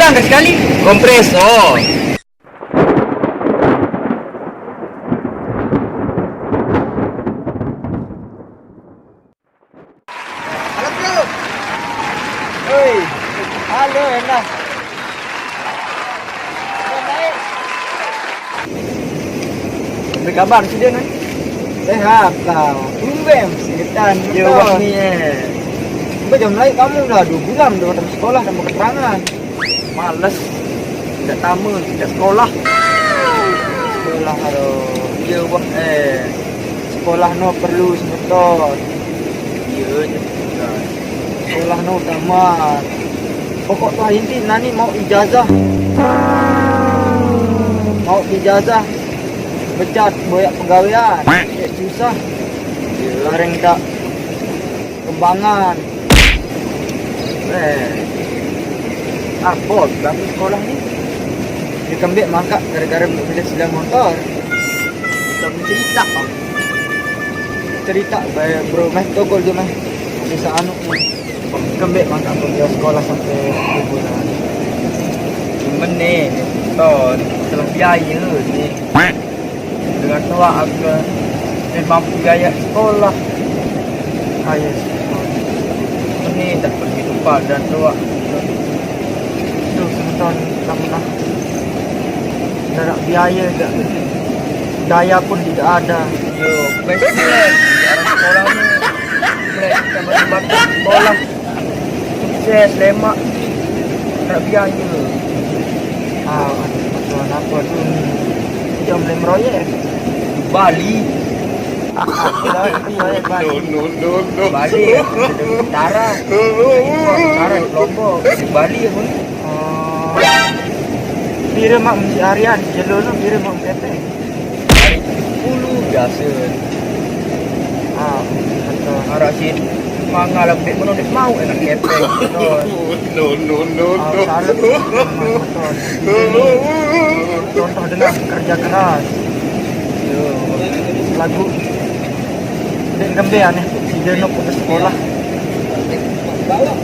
Hilang sekali kompresor. Halo bro. Oi. Halo enak. Apa kabar sih dia, Nay? Sehat kau. Tumben setan. Dia wah ni Jam lain kamu dah 2 bulan dah datang sekolah dan keterangan. Malas. Tidak tamu, tidak sekolah. Sekolah aduh. Dia wah Sekolah no perlu sebetul. dia je. Sekolah no tamat. Pokok tu inti nani mau ijazah. Mau ijazah. Becat boyak pegawaian. Susah. Lareng tak kembangan. Apa dalam sekolah ni? Dia kembik mangkak gara-gara bila sedang motor. Kita bercerita. Cerita bayar bro meh togol je meh. Bisa anu ni. Kembik mangkak pergi sekolah sampai 2 bulan. Cuman ni, ton telah biaya ni. Dengan tua aku dan mampu biaya sekolah. Ayah. Ini dah pergi lupa dan tua. Tu sebentar kamu nak. Tak ada biaya tak. Daya pun tidak ada. Yo, bukan plan. Orang sekolah ni plan kita berbakat sekolah. Sukses, lemak. Tak biaya. Tuan apa tu? Jom boleh meroyak. Bali. No. Bali. Utara. Utara Lombok. Bali pun. Kira mak mesti harian. Jalur tu kira mak kata. Hari 10 biasa. Betul. Harap sih mangal lebih menolak mau enak kepeng. No. Salah tu. Betul. Contoh dengan kerja keras. Yo. Lagu dan gembean ni si Jeno putus sekolah.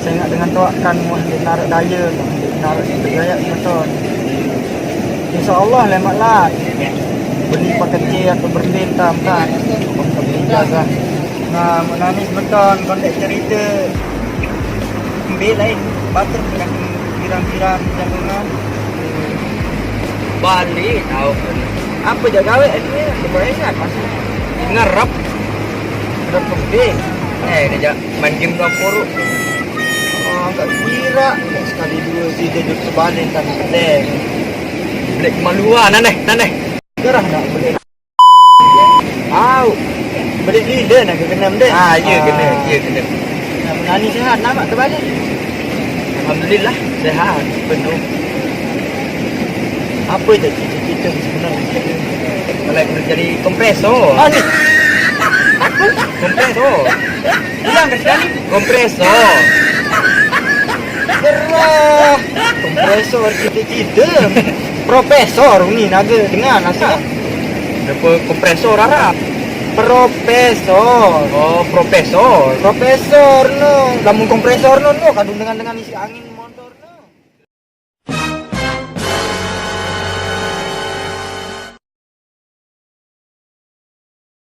Saya ingat dengan tua kan wah dia narik daya, dia narik bergaya betul. InsyaAllah lemaklah beli pakai atau berlintam kan. Kita beli jaga. Nah, menangis betul kontek cerita. Ambil lain bater Yang pirang-pirang jangan Bali tahu. apa je gawe ni? Kau ingat masih Ngarap. ada pembing. Dia main game dapur. Agak kira sekali dua si dia duduk sebalik kan kedeng. Black maluan naneh. Gerah nak beli. Au. Beli leader nak kena mden. Ya kena. Nani sehat nak terbalik. Alhamdulillah sehat penuh. Apa je cita-cita sebenarnya? Kalau kena jadi kompresor. Ni. Kompresor. Hilang ke sekali? Kompresor. Gerah. Kompresor cita-cita. Profesor ni naga dengar asal. Apa kompresor Arab? Profesor. Oh, profesor. Profesor no. Lamun kompresor no kadung dengan isi angin.